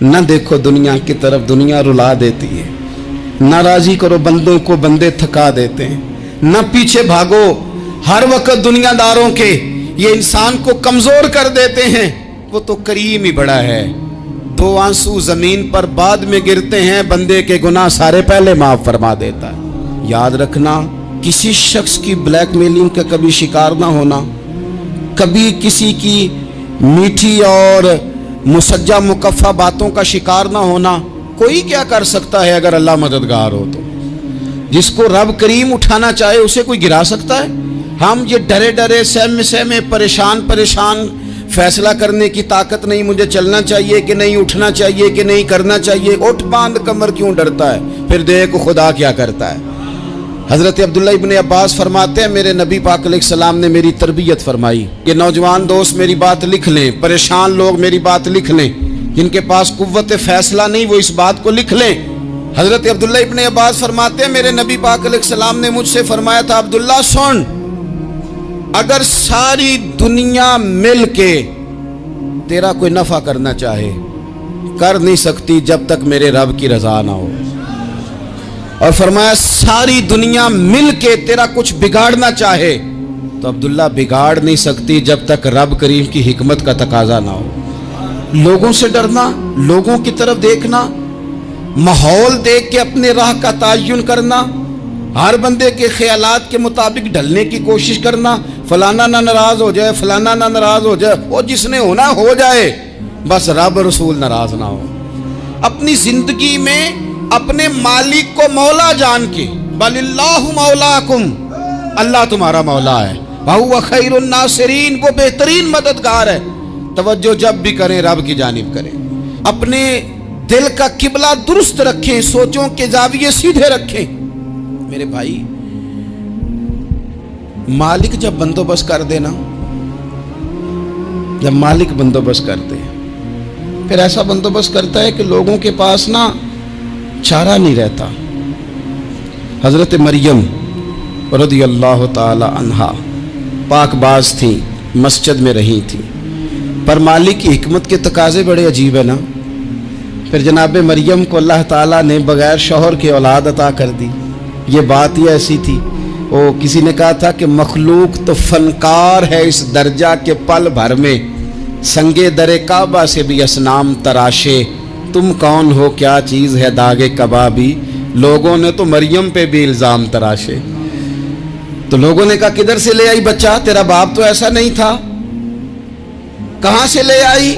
نہ دیکھو دنیا کی طرف، دنیا رلا دیتی ہے، نہ راضی کرو بندوں کو، بندے تھکا دیتے ہیں، نہ پیچھے بھاگو ہر وقت دنیا داروں کے، یہ انسان کو کمزور کر دیتے ہیں۔ وہ تو کریم ہی بڑا ہے، 2 آنسو زمین پر بعد میں گرتے ہیں، بندے کے گناہ سارے پہلے معاف فرما دیتا ہے۔ یاد رکھنا، کسی شخص کی بلیک میلنگ کا کبھی شکار نہ ہونا، کبھی کسی کی میٹھی اور مسجع مکفہ باتوں کا شکار نہ ہونا۔ کوئی کیا کر سکتا ہے اگر اللہ مددگار ہو تو؟ جس کو رب کریم اٹھانا چاہے اسے کوئی گرا سکتا ہے؟ ہم یہ ڈرے ڈرے سہمے سہمے پریشان فیصلہ کرنے کی طاقت نہیں، مجھے چلنا چاہیے کہ نہیں، اٹھنا چاہیے کہ نہیں، کرنا چاہیے، اٹھ باندھ کمر کیوں ڈرتا ہے؟ پھر دیکھ خدا کیا کرتا ہے۔ حضرت عبداللہ ابن عباس فرماتے ہیں میرے نبی پاک علیہ السلام نے میری تربیت فرمائی کہ نوجوان دوست میری بات لکھ لیں، پریشان لوگ میری بات لکھ لیں، جن کے پاس قوت فیصلہ نہیں وہ اس بات کو لکھ لیں۔ حضرت عبداللہ ابن عباس فرماتے ہیں میرے نبی پاک علیہ السلام نے مجھ سے فرمایا تھا عبداللہ سن، اگر ساری دنیا مل کے تیرا کوئی نفع کرنا چاہے کر نہیں سکتی جب تک میرے رب کی رضا نہ ہو، اور فرمایا ساری دنیا مل کے تیرا کچھ بگاڑنا چاہے تو عبداللہ بگاڑ نہیں سکتی جب تک رب کریم کی حکمت کا تقاضا نہ ہو۔ لوگوں سے ڈرنا، لوگوں کی طرف دیکھنا، ماحول دیکھ کے اپنے راہ کا تعین کرنا، ہر بندے کے خیالات کے مطابق ڈھلنے کی کوشش کرنا، فلانا نہ ناراض ہو جائے، فلانا نہ ناراض ہو جائے، وہ جس نے ہونا ہو جائے، بس رب رسول ناراض نہ ہو۔ اپنی زندگی میں اپنے مالک کو مولا جان کے، بل اللہ مولاکم، اللہ تمہارا مولا ہے، وہو خیر الناصرین، وہ بہترین مددگار ہے۔ توجہ جب بھی کریں رب کی جانب کریں، اپنے دل کا قبلہ درست رکھیں، سوچوں کے زاویے سیدھے رکھیں۔ میرے بھائی، مالک جب بندوبست کر دے نا، جب مالک بندوبست کر دے پھر ایسا بندوبست کرتا ہے کہ لوگوں کے پاس نا چارہ نہیں رہتا۔ حضرت مریم رضی اللہ تعالی عنہا پاک باز تھیں، مسجد میں رہی تھیں، پر مالک کی حکمت کے تقاضے بڑے عجیب ہے نا۔ پھر جناب مریم کو اللہ تعالیٰ نے بغیر شوہر کے اولاد عطا کر دی۔ یہ بات ہی ایسی تھی، وہ کسی نے کہا تھا کہ مخلوق تو فنکار ہے اس درجہ کے پل بھر میں سنگے در کعبہ سے بھی اصنام تراشے، تم کون ہو کیا چیز ہے داغے کبابی، لوگوں نے تو مریم پہ بھی الزام تراشے۔ تو لوگوں نے کہا کدھر سے لے آئی بچہ، تیرا باپ تو ایسا نہیں تھا، کہاں سے لے آئی؟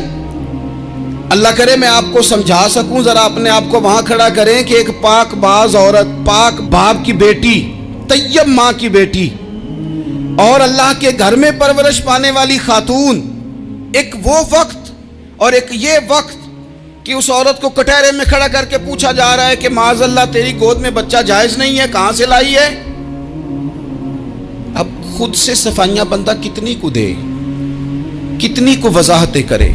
اللہ کرے میں آپ کو سمجھا سکوں، ذرا اپنے آپ کو وہاں کھڑا کریں کہ ایک پاک باز عورت، پاک باپ کی بیٹی، طیب ماں کی بیٹی، اور اللہ کے گھر میں پرورش پانے والی خاتون، ایک وہ وقت اور ایک یہ وقت کہ اس عورت کو کٹہرے میں کھڑا کر کے پوچھا جا رہا ہے کہ معاذ اللہ تیری گود میں بچہ جائز نہیں ہے، کہاں سے لائی ہے؟ اب خود سے صفائیاں بندہ کتنی کو دے، کتنی کو وضاحتیں کرے۔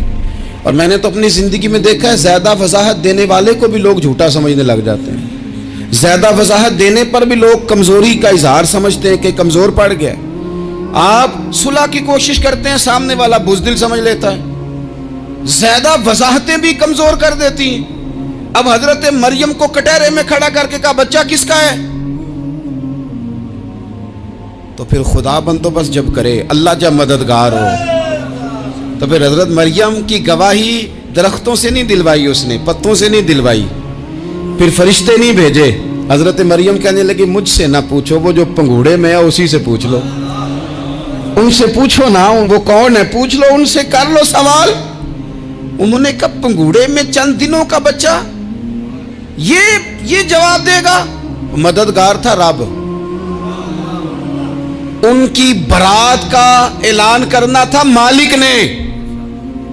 اور میں نے تو اپنی زندگی میں دیکھا ہے زیادہ وضاحت دینے والے کو بھی لوگ جھوٹا سمجھنے لگ جاتے ہیں، زیادہ وضاحت دینے پر بھی لوگ کمزوری کا اظہار سمجھتے ہیں کہ کمزور پڑ گیا۔ آپ صلح کی کوشش کرتے ہیں، سامنے والا بزدل سمجھ لیتا ہے، زیادہ وضاحتیں بھی کمزور کر دیتی ہیں۔ اب حضرت مریم کو کٹہرے میں کھڑا کر کے کہا بچہ کس کا ہے؟ تو پھر خدا بندوبست جب کرے، اللہ جب مددگار ہو، تو پھر حضرت مریم کی گواہی درختوں سے نہیں دلوائی، اس نے پتوں سے نہیں دلوائی، پھر فرشتے نہیں بھیجے۔ حضرت مریم کہنے لگی مجھ سے نہ پوچھو، وہ جو پنگوڑے میں ہے اسی سے پوچھ لو، ان سے پوچھو نا، وہ کون ہے پوچھ لو، ان سے کر لو سوال۔ انہوں نے کہا پنگوڑے میں چند دنوں کا بچہ یہ جواب دے گا؟ مددگار تھا رب، ان کی برات کا اعلان کرنا تھا مالک نے،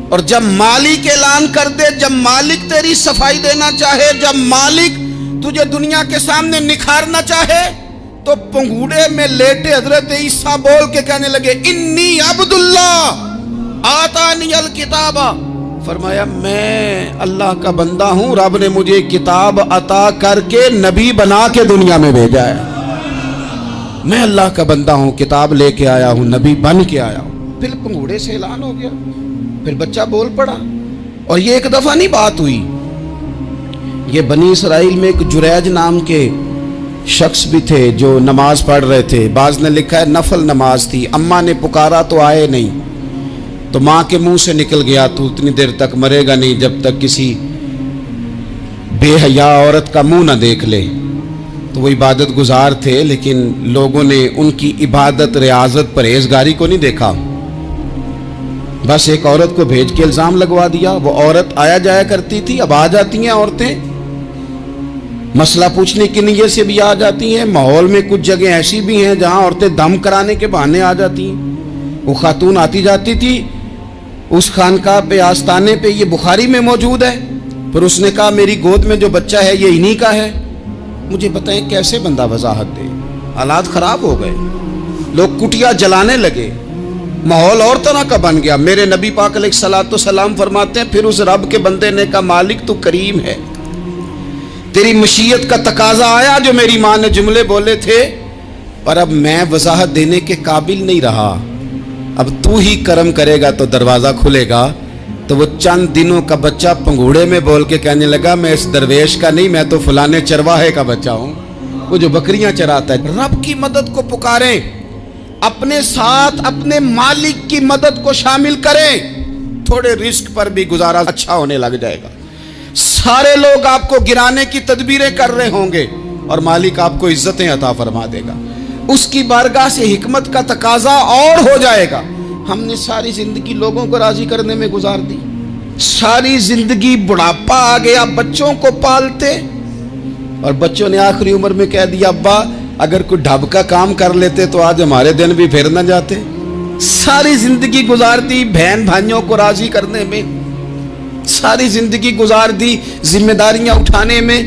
اور جب مالک اعلان کر دے، جب مالک تیری صفائی دینا چاہے، جب مالک تجھے دنیا کے سامنے نکھارنا چاہے، تو پنگوڑے میں لیٹے حضرت عیسیٰ بول کے کہنے لگے انی عبداللہ آتانی الکتاب، فرمایا میں اللہ کا بندہ ہوں، رب نے مجھے کتاب عطا کر کے نبی بنا کے دنیا میں بھیجا ہے، میں اللہ کا بندہ ہوں، کتاب لے کے آیا ہوں، نبی بن کے آیا ہوں۔ پھر پنگوڑے سے اعلان ہو گیا، پھر بچہ بول پڑا، اور یہ ایک دفعہ نہیں بات ہوئی، یہ بنی اسرائیل میں ایک جریج نام کے شخص بھی تھے جو نماز پڑھ رہے تھے. بعض نے لکھا ہے نفل نماز تھی. اماں نے پکارا تو آئے نہیں, تو ماں کے منہ سے نکل گیا تو اتنی دیر تک مرے گا نہیں جب تک کسی بے حیا عورت کا منہ نہ دیکھ لے. تو وہ عبادت گزار تھے, لیکن لوگوں نے ان کی عبادت, ریاضت, پرہیزگاری کو نہیں دیکھا. بس ایک عورت کو بھیج کے الزام لگوا دیا. وہ عورت آیا جایا کرتی تھی, اب آ جاتی ہیں عورتیں, مسئلہ پوچھنے کی نیت سے بھی آ جاتی ہیں. ماحول میں کچھ جگہ ایسی بھی ہیں جہاں عورتیں دم کرانے کے بہانے آ جاتی ہیں. وہ خاتون آتی جاتی تھی اس خانقاہ پہ, آستانے پہ. یہ بخاری میں موجود ہے. پھر اس نے کہا میری گود میں جو بچہ ہے یہ انہی کا ہے. مجھے بتائیں کیسے بندہ وضاحت دے. حالات خراب ہو گئے, لوگ کٹیا جلانے لگے, ماحول اور طرح کا بن گیا. میرے نبی پاک علیہ الصلوۃ والسلام فرماتے ہیں پھر اس رب کے بندے نے کہا مالک تو کریم ہے, تیری مشیت کا تقاضا آیا جو میری ماں نے جملے بولے تھے, پر اب میں وضاحت دینے کے قابل نہیں رہا. اب تو ہی کرم کرے گا تو دروازہ کھلے گا. تو وہ چند دنوں کا بچہ پنگوڑے میں بول کے کہنے لگا میں اس درویش کا نہیں, میں تو فلانے چرواہے کا بچہ ہوں, وہ جو بکریاں چراتا ہے. رب کی مدد کو پکاریں, اپنے ساتھ اپنے مالک کی مدد کو شامل کریں, تھوڑے رزق پر بھی گزارا اچھا ہونے لگ جائے گا. سارے لوگ آپ کو گرانے کی تدبیریں کر رہے ہوں گے اور مالک آپ کو عزتیں عطا فرما دے گا. اس کی بارگاہ سے حکمت کا تقاضا اور ہو جائے گا. ہم نے ساری زندگی لوگوں کو راضی کرنے میں گزار دی, ساری زندگی بڑھاپا آ گیا بچوں کو پالتے, اور بچوں نے آخری عمر میں کہہ دیا ابا اگر کوئی ڈھب کا کام کر لیتے تو آج ہمارے دن بھی پھر نہ جاتے. ساری زندگی گزار دی بہن بھائیوں کو راضی کرنے میں, ساری زندگی گزار دی ذمہ داریاں اٹھانے میں.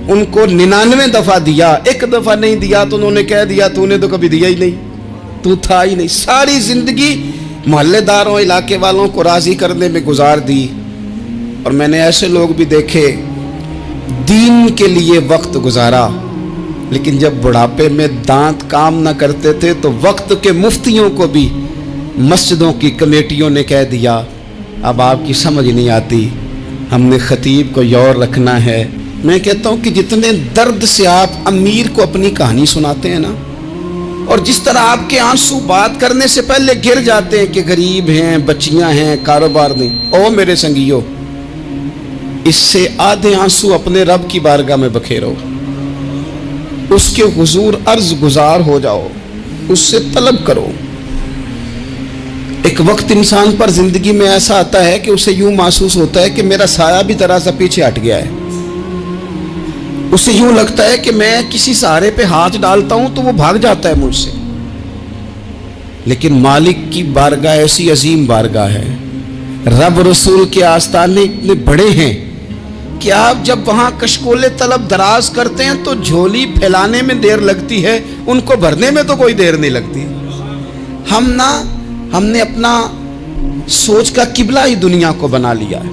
ان کو 99 دفعہ دیا, ایک دفعہ نہیں دیا تو انہوں نے کہہ دیا تو نے تو کبھی دیا ہی نہیں, تو تھا ہی نہیں. ساری زندگی محلے داروں علاقے والوں کو راضی کرنے میں گزار دی. اور میں نے ایسے لوگ بھی دیکھے دین کے لیے وقت گزارا, لیکن جب بڑھاپے میں دانت کام نہ کرتے تھے تو وقت کے مفتیوں کو بھی مسجدوں کی کمیٹیوں نے کہہ دیا اب آپ کی سمجھ نہیں آتی, ہم نے خطیب کو یور رکھنا ہے. میں کہتا ہوں کہ جتنے درد سے آپ امیر کو اپنی کہانی سناتے ہیں نا, اور جس طرح آپ کے آنسو بات کرنے سے پہلے گر جاتے ہیں کہ غریب ہیں, بچیاں ہیں, کاروبار نہیں, او میرے سنگیو, اس سے آدھے آنسو اپنے رب کی بارگاہ میں بکھیرو, اس کے حضور عرض گزار ہو جاؤ, اس سے طلب کرو. ایک وقت انسان پر زندگی میں ایسا آتا ہے کہ اسے یوں محسوس ہوتا ہے کہ میرا سایہ بھی ذرا سا پیچھے ہٹ گیا ہے. اسے یوں لگتا ہے کہ میں کسی سہارے پہ ہاتھ ڈالتا ہوں تو وہ بھاگ جاتا ہے مجھ سے. لیکن مالک کی بارگاہ ایسی عظیم بارگاہ ہے, رب رسول کے آستانے اتنے بڑے ہیں کہ آپ جب وہاں کشکول طلب دراز کرتے ہیں تو جھولی پھیلانے میں دیر لگتی ہے, ان کو بھرنے میں تو کوئی دیر نہیں لگتی. ہم نے اپنا سوچ کا قبلہ ہی دنیا کو بنا لیا ہے.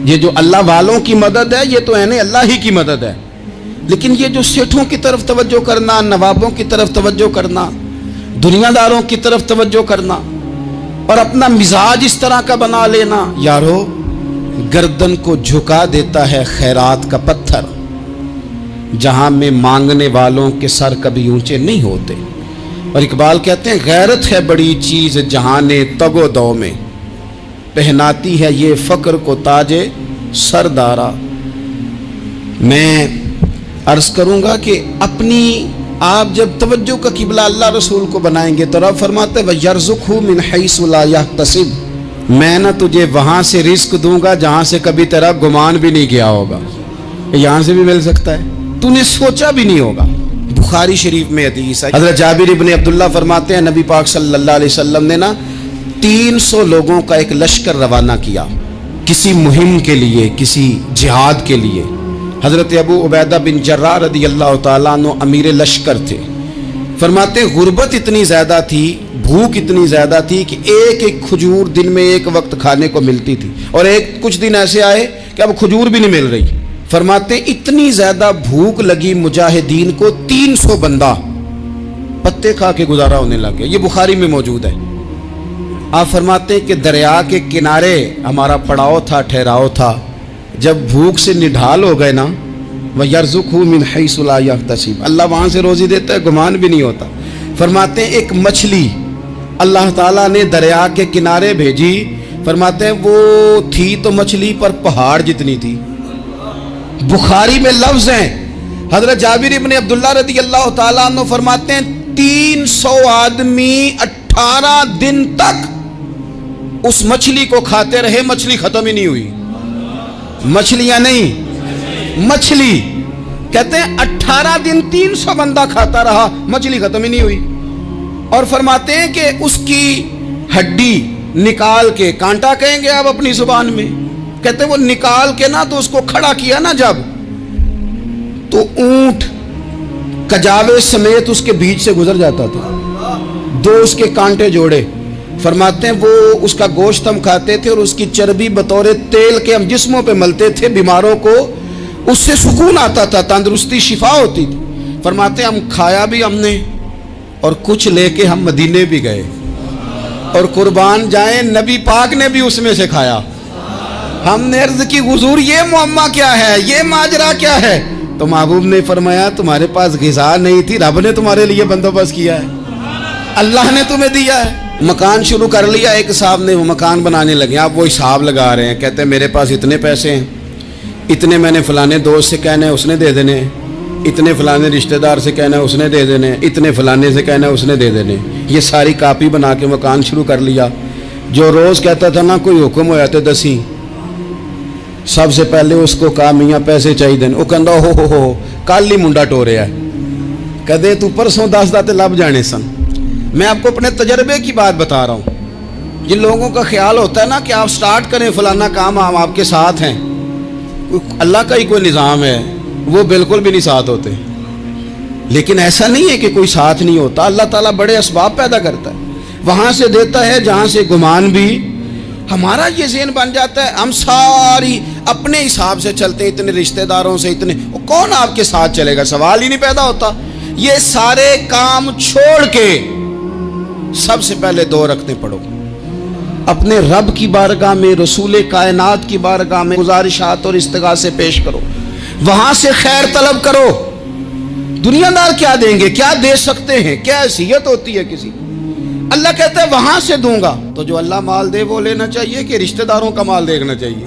یہ جو اللہ والوں کی مدد ہے یہ تو ہے نہیں, اللہ ہی کی مدد ہے. لیکن یہ جو سیٹھوں کی طرف توجہ کرنا, نوابوں کی طرف توجہ کرنا, دنیا داروں کی طرف توجہ کرنا, اور اپنا مزاج اس طرح کا بنا لینا, یارو گردن کو جھکا دیتا ہے خیرات کا پتھر, جہاں میں مانگنے والوں کے سر کبھی اونچے نہیں ہوتے. اور اقبال کہتے ہیں غیرت ہے بڑی چیز جہانے تگ و دو میں, پہناتی ہے یہ فقر کو تاج سردارا. میں عرض کروں گا کہ اپنی آپ جب توجہ کا قبلہ اللہ رسول کو بنائیں گے تو رب فرماتے ہیں وَيَرْزُقْهُ مِنْ حَيْثُ لَا يَحْتَسِبُ, میں نہ تجھے وہاں سے رزق دوں گا جہاں سے کبھی تیرا گمان بھی نہیں کیا ہوگا. یہاں سے بھی مل سکتا ہے, تو نے سوچا بھی نہیں ہوگا. بخاری شریف میں حدیث ہے, حضرت جابر ابن عبداللہ فرماتے ہیں نبی پاک صلی اللہ علیہ وسلم نے 300 لوگوں کا ایک لشکر روانہ کیا کسی مہم کے لیے, کسی جہاد کے لیے. حضرت ابو عبیدہ بن جراح رضی اللہ تعالیٰ عنہ امیر لشکر تھے. فرماتے ہیں غربت اتنی زیادہ تھی, بھوک اتنی زیادہ تھی کہ ایک ایک کھجور دن میں ایک وقت کھانے کو ملتی تھی, اور کچھ دن ایسے آئے کہ اب کھجور بھی نہیں مل رہی. فرماتے ہیں اتنی زیادہ بھوک لگی مجاہدین کو 300 بندہ پتے کھا کے گزارا ہونے لگ گیا. یہ بخاری میں موجود ہے. آپ فرماتے ہیں کہ دریا کے کنارے ہمارا پڑاؤ تھا, ٹھہراؤ تھا, جب بھوک سے نڈھال ہو گئے نا، وَيَرْزُقْهُ مِنْ حَيْثُ لَا يَحْتَسِبُ، اللہ وہاں سے روزی دیتا ہے، گمان بھی نہیں ہوتا۔ فرماتے ہیں ایک مچھلی اللہ تعالیٰ نے دریا کے کنارے بھیجی، فرماتے ہیں وہ تھی تو مچھلی پر پہاڑ جتنی تھی۔ بخاری میں لفظ ہیں، حضرت جابر ابن عبداللہ رضی اللہ تعالیٰ عنہ فرماتے ہیں 300 آدمی 18 دن تک اس مچھلی کو کھاتے رہے، مچھلی ختم ہی نہیں ہوئی۔ مچھلیاں نہیں، مچھلی کہتے ہیں 18 دن 300 بندہ کھاتا رہا، مچھلی ختم ہی نہیں ہوئی۔ اور فرماتے ہیں کہ اس کی ہڈی نکال کے، کانٹا کہیں گے آپ اپنی زبان میں، کہتے ہیں وہ نکال کے نا تو اس کو کھڑا کیا نا جب، تو اونٹ کجاوے سمیت اس کے بیچ سے گزر جاتا تھا، دو اس کے کانٹے جوڑے۔ فرماتے ہیں وہ اس کا گوشت ہم کھاتے تھے اور اس کی چربی بطور تیل کے ہم جسموں پہ ملتے تھے، بیماروں کو اس سے سکون آتا تھا، تندرستی شفا ہوتی تھی۔ فرماتے ہیں ہم کھایا بھی ہم نے، اور کچھ لے کے ہم مدینے بھی گئے، اور قربان جائیں نبی پاک نے بھی اس میں سے کھایا۔ ہم نے عرض کی حضور یہ معمہ کیا ہے، یہ ماجرا کیا ہے؟ تو محبوب نے فرمایا تمہارے پاس غذا نہیں تھی، رب نے تمہارے لیے بندوبست کیا ہے، اللہ نے تمہیں دیا ہے۔ مکان شروع کر لیا، ایک صاحب نے وہ مکان بنانے لگے، آپ وہ حساب لگا رہے ہیں، کہتے ہیں میرے پاس اتنے پیسے ہیں، اتنے میں نے فلانے دوست سے کہنا ہے اس نے دے دینے، اتنے فلانے رشتہ دار سے کہنا ہے اس نے دے دینے، اتنے فلانے سے کہنا ہے اس نے دے دینے۔ یہ ساری کاپی بنا کے مکان شروع کر لیا۔ جو روز کہتا تھا نا کوئی حکم ہو جاتے دسی، سب سے پہلے اس کو کہا میاں پیسے چاہیے دین، وہ کہندا ہو کل ہی منڈا ٹوریا ہے، کدے تو پرسوں دس داتے لب جانے سن۔ میں آپ کو اپنے تجربے کی بات بتا رہا ہوں۔ جن لوگوں کا خیال ہوتا ہے نا کہ آپ سٹارٹ کریں فلانا کام، ہم آپ کے ساتھ ہیں، اللہ کا ہی کوئی نظام ہے، وہ بالکل بھی نہیں ساتھ ہوتے۔ لیکن ایسا نہیں ہے کہ کوئی ساتھ نہیں ہوتا، اللہ تعالیٰ بڑے اسباب پیدا کرتا ہے، وہاں سے دیتا ہے جہاں سے گمان بھی۔ ہمارا یہ ذہن بن جاتا ہے ہم ساری اپنے حساب سے چلتے ہیں، اتنے رشتہ داروں سے، اتنے، کون آپ کے ساتھ چلے گا؟ سوال ہی نہیں پیدا ہوتا۔ یہ سارے کام چھوڑ کے سب سے پہلے 2 رکعتیں پڑھو، اپنے رب کی بارگاہ میں، رسول کائنات کی بارگاہ میں گزارشات اور استغاثے پیش کرو، وہاں سے خیر طلب کرو۔ دنیا دار کیا دیں گے، کیا دے سکتے ہیں، کیا حیثیت ہوتی ہے کسی؟ اللہ کہتا ہے وہاں سے دوں گا۔ تو جو اللہ مال دے وہ لینا چاہیے کہ رشتہ داروں کا مال دیکھنا چاہیے؟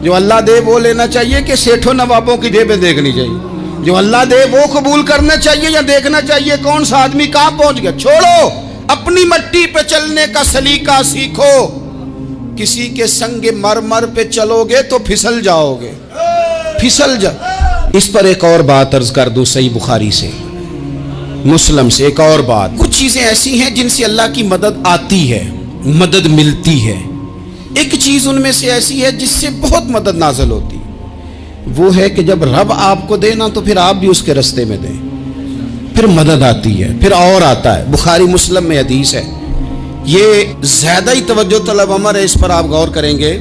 جو اللہ دے وہ لینا چاہیے کہ سیٹھوں نوابوں کی جیبیں دیکھنی چاہیے؟ جو اللہ دے وہ قبول کرنا چاہیے یا دیکھنا چاہیے کون سا آدمی کہاں پہنچ گیا؟ چھوڑو، اپنی مٹی پہ چلنے کا سلیقہ سیکھو۔ کسی کے سنگ مرمر پہ چلو گے تو پھسل جاؤ گے، پھسل جا۔ اس پر ایک اور بات عرض کر دوں، صحیح بخاری سے، مسلم سے ایک اور بات۔ کچھ چیزیں ایسی ہیں جن سے اللہ کی مدد آتی ہے، مدد ملتی ہے۔ ایک چیز ان میں سے ایسی ہے جس سے بہت مدد نازل ہوتی، وہ ہے کہ جب رب آپ کو دے نا تو پھر آپ بھی اس کے رستے میں دیں، پھر مدد آتی ہے، پھر اور آتا ہے۔ بخاری مسلم میں حدیث ہے، یہ زیادہ ہی توجہ طلب امر ہے، اس پر آپ غور کریں گے۔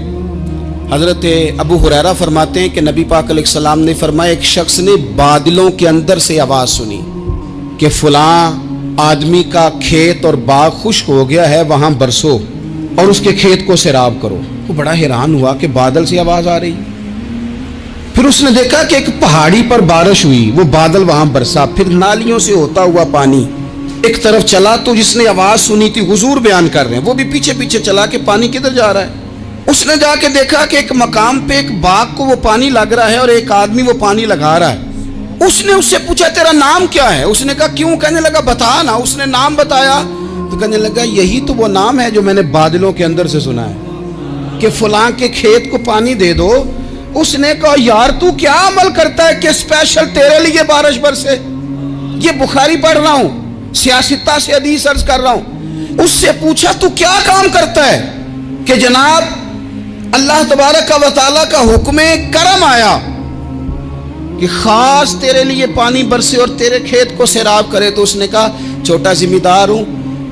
حضرت ابو ہریرہ فرماتے ہیں کہ نبی پاک علیہ السلام نے فرمایا ایک شخص نے بادلوں کے اندر سے آواز سنی کہ فلاں آدمی کا کھیت اور باغ خشک ہو گیا ہے، وہاں برسو اور اس کے کھیت کو سیراب کرو۔ وہ بڑا حیران ہوا کہ بادل سے آواز آ رہی۔ پھر اس نے دیکھا کہ ایک پہاڑی پر بارش ہوئی، وہ بادل وہاں برسا، پھر نالیوں سے ہوتا ہوا پانی ایک طرف چلا۔ تو جس نے آواز سنی تھی، حضور بیان کر رہے ہیں، وہ بھی پیچھے پیچھے چلا کہ پانی کدھر جا رہا ہے۔ اس نے جا کے دیکھا کہ ایک مقام پہ ایک باغ کو وہ پانی لگ رہا ہے اور ایک آدمی وہ پانی لگا رہا ہے۔ اس نے اس سے پوچھا تیرا نام کیا ہے؟ اس نے کہا کیوں؟ کہنے لگا بتا نا۔ اس نے نام بتایا تو کہنے لگا یہی تو وہ نام ہے جو میں نے بادلوں کے اندر سے سنا ہے کہ فلاں کے کھیت کو پانی دے دو۔ اس نے کہا یار تو کیا عمل کرتا ہے کہ اسپیشل تیرے لیے بارش برسے؟ یہ بخاری پڑھ رہا ہوں، سیاستہ سے حدیث عرض کر رہا ہوں۔ اس سے پوچھا تو کیا کام کرتا ہے کہ جناب اللہ تبارک و تعالیٰ کا حکم کرم آیا کہ خاص تیرے لیے پانی برسے اور تیرے کھیت کو سیراب کرے؟ تو اس نے کہا چھوٹا ذمہ دار ہوں،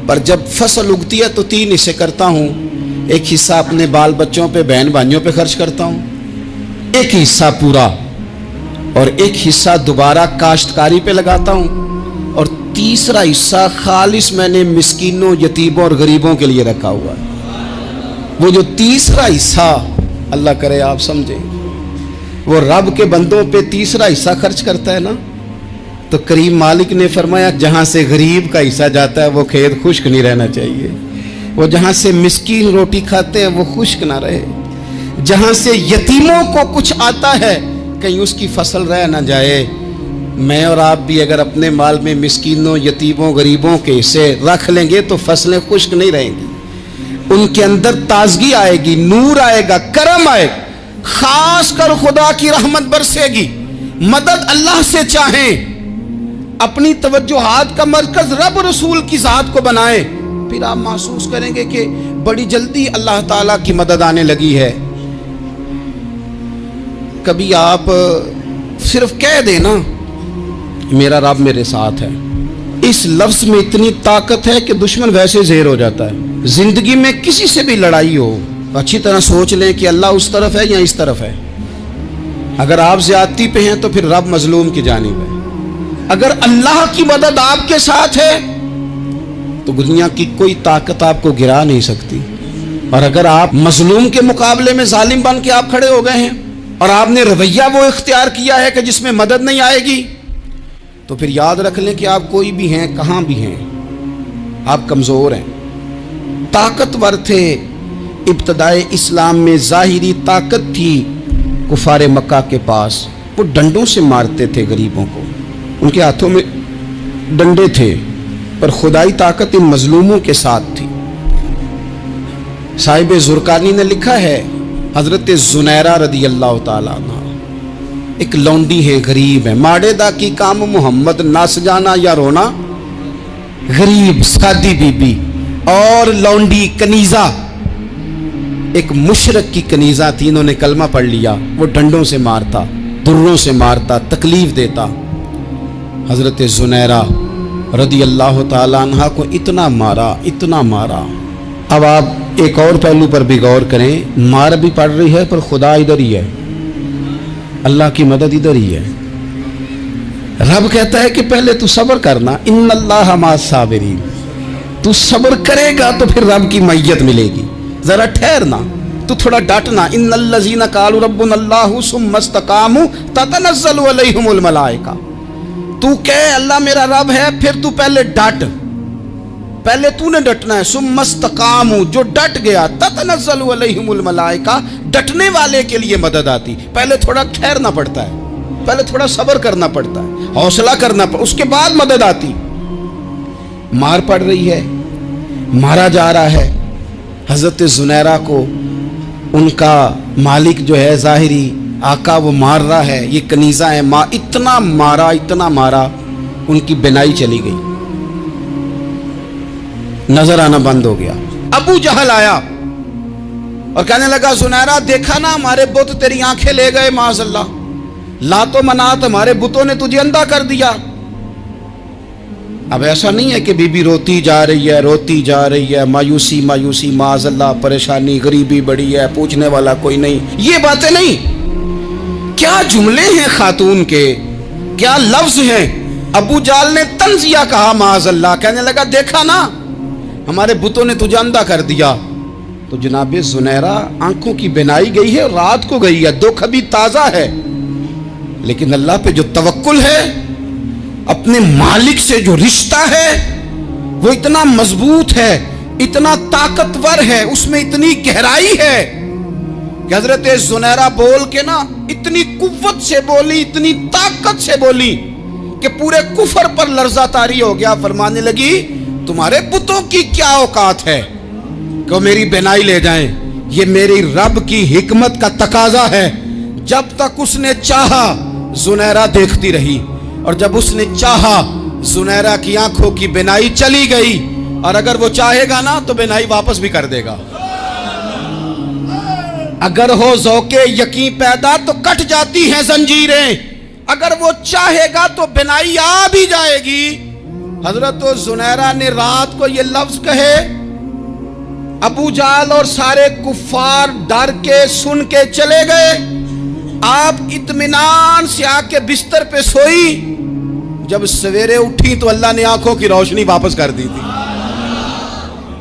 پر جب فصل اگتی ہے تو 3 حصے کرتا ہوں، ایک حصہ اپنے بال بچوں پہ، بہن بھائیوں پہ خرچ کرتا ہوں، ایک حصہ پورا، اور ایک حصہ دوبارہ کاشتکاری پہ لگاتا ہوں، اور تیسرا حصہ خالص میں نے مسکینوں، یتیموں اور غریبوں کے لیے رکھا ہوا ہے۔ وہ جو تیسرا حصہ اللہ کرے آپ سمجھیں، وہ رب کے بندوں پہ تیسرا حصہ خرچ کرتا ہے نا، تو کریم مالک نے فرمایا جہاں سے غریب کا حصہ جاتا ہے وہ کھیت خشک نہیں رہنا چاہیے، وہ جہاں سے مسکین روٹی کھاتے ہیں وہ خشک نہ رہے، جہاں سے یتیموں کو کچھ آتا ہے کہیں اس کی فصل رہ نہ جائے۔ میں اور آپ بھی اگر اپنے مال میں مسکینوں، یتیموں، غریبوں کے حصے رکھ لیں گے تو فصلیں خشک نہیں رہیں گی، ان کے اندر تازگی آئے گی، نور آئے گا، کرم آئے گا، خاص کر خدا کی رحمت برسے گی۔ مدد اللہ سے چاہیں، اپنی توجہات کا مرکز رب رسول کی ذات کو بنائیں، پھر آپ محسوس کریں گے کہ بڑی جلدی اللہ تعالیٰ کی مدد آنے لگی ہے۔ کبھی آپ صرف کہہ دیں نا میرا رب میرے ساتھ ہے، اس لفظ میں اتنی طاقت ہے کہ دشمن ویسے زہر ہو جاتا ہے۔ زندگی میں کسی سے بھی لڑائی ہو، اچھی طرح سوچ لیں کہ اللہ اس طرف ہے یا اس طرف ہے۔ اگر آپ زیادتی پہ ہیں تو پھر رب مظلوم کی جانب ہے۔ اگر اللہ کی مدد آپ کے ساتھ ہے تو دنیا کی کوئی طاقت آپ کو گرا نہیں سکتی، اور اگر آپ مظلوم کے مقابلے میں ظالم بن کے آپ کھڑے ہو گئے ہیں اور آپ نے رویہ وہ اختیار کیا ہے کہ جس میں مدد نہیں آئے گی، تو پھر یاد رکھ لیں کہ آپ کوئی بھی ہیں، کہاں بھی ہیں، آپ کمزور ہیں۔ طاقتور تھے ابتدائے اسلام میں، ظاہری طاقت تھی کفار مکہ کے پاس، وہ ڈنڈوں سے مارتے تھے غریبوں کو، ان کے ہاتھوں میں ڈنڈے تھے، پر خدائی طاقت ان مظلوموں کے ساتھ تھی۔ صاحب زرقانی نے لکھا ہے حضرت زنیرہ رضی اللہ تعالیٰ عنہ ایک لونڈی ہے، غریب ہے، ماڑے دا کی کام محمد نس جانا یا رونا، غریب سادی بی بی اور لونڈی کنیزہ، ایک مشرک کی کنیزہ تھی، انہوں نے کلمہ پڑھ لیا، وہ ڈنڈوں سے مارتا، دروں سے مارتا، تکلیف دیتا۔ حضرت زنیرہ رضی اللہ تعالیٰ عنہ کو اتنا مارا، اتنا مارا۔ اب آپ ایک اور پہلو پر بھی غور کریں، مار بھی پڑ رہی ہے پر خدا ادھر ہی ہے، اللہ کی مدد ادھر ہی ہے۔ رب کہتا ہے کہ پہلے تو صبر کرنا، ان اللہ مع الصابرین، تو صبر کرے گا تو پھر رب کی معیت ملے گی، ذرا ٹھہرنا، تو تھوڑا ڈٹنا۔ ان الذین قالوا ربنا اللہ ثم استقاموا تتنزل علیہم الملائکہ، تو کہے اللہ میرا رب ہے، پھر تو پہلے ڈٹ، پہلے تو نے ڈٹنا ہے۔ ثم استقاموا، جو ڈٹ گیا، تتنزل علیہم الملائکہ، ڈٹنے والے کے لیے مدد آتی، پہلے تھوڑا ٹھہرنا پڑتا ہے، پہلے تھوڑا صبر کرنا پڑتا ہے، حوصلہ کرنا پڑتا ہے، اس کے بعد مدد آتی۔ مار پڑ رہی ہے، مارا جا رہا ہے، حضرت زنیرہ کو ان کا مالک جو ہے ظاہری آقا وہ مار رہا ہے، یہ کنیزہ ہے، اتنا مارا، اتنا مارا، ان کی بینائی چلی گئی، نظر آنا بند ہو گیا۔ ابو جہل آیا اور کہنے لگا زنیرہ دیکھا نا ہمارے بت تیری آنکھیں لے گئے، معاذ اللہ، لات و منات ہمارے بتوں نے تجھے اندھا کر دیا۔ اب ایسا نہیں ہے کہ بی بی روتی جا رہی ہے، روتی جا رہی ہے، مایوسی مایوسی، معاذ اللہ، پریشانی، غریبی بڑی ہے، پوچھنے والا کوئی نہیں، یہ باتیں نہیں۔ کیا جملے ہیں خاتون کے، کیا لفظ ہیں۔ ابو جہل نے تنزیہ کہا، معاذ اللہ، کہنے لگا دیکھا نا ہمارے بتوں نے تجھے اندھا کر دیا۔ تو جناب زنیرہ آنکھوں کی بینائی گئی ہے، رات کو گئی ہے، دکھ ابھی تازہ ہے، لیکن اللہ پہ جو توکل ہے، اپنے مالک سے جو رشتہ ہے وہ اتنا مضبوط ہے، اتنا طاقتور ہے، اس میں اتنی گہرائی ہے کہ حضرت زنیرہ بول کے نا اتنی قوت سے بولی، اتنی طاقت سے بولی کہ پورے کفر پر لرزہ طاری ہو گیا۔ فرمانے لگی تمہارے بتوں کی کیا اوقات ہے کہ میری بینائی لے جائیں، یہ میری رب کی حکمت کا تقاضا ہے۔ جب تک اس نے چاہا زنیرہ دیکھتی رہی، اور جب اس نے چاہا زنیرہ کی آنکھوں کی بینائی چلی گئی، اور اگر وہ چاہے گا نا تو بینائی واپس بھی کر دے گا۔ اگر ہو ذوق یقین پیدا تو کٹ جاتی ہیں زنجیریں، اگر وہ چاہے گا تو بینائی آ بھی جائے گی۔ حضرت زنیرہ نے رات کو یہ لفظ کہے، ابو جہل اور سارے کفار ڈر کے سن کے چلے گئے، آپ اطمینان سے آ کے بستر پہ سوئی۔ جب سویرے اٹھی تو اللہ نے آنکھوں کی روشنی واپس کر دی تھی۔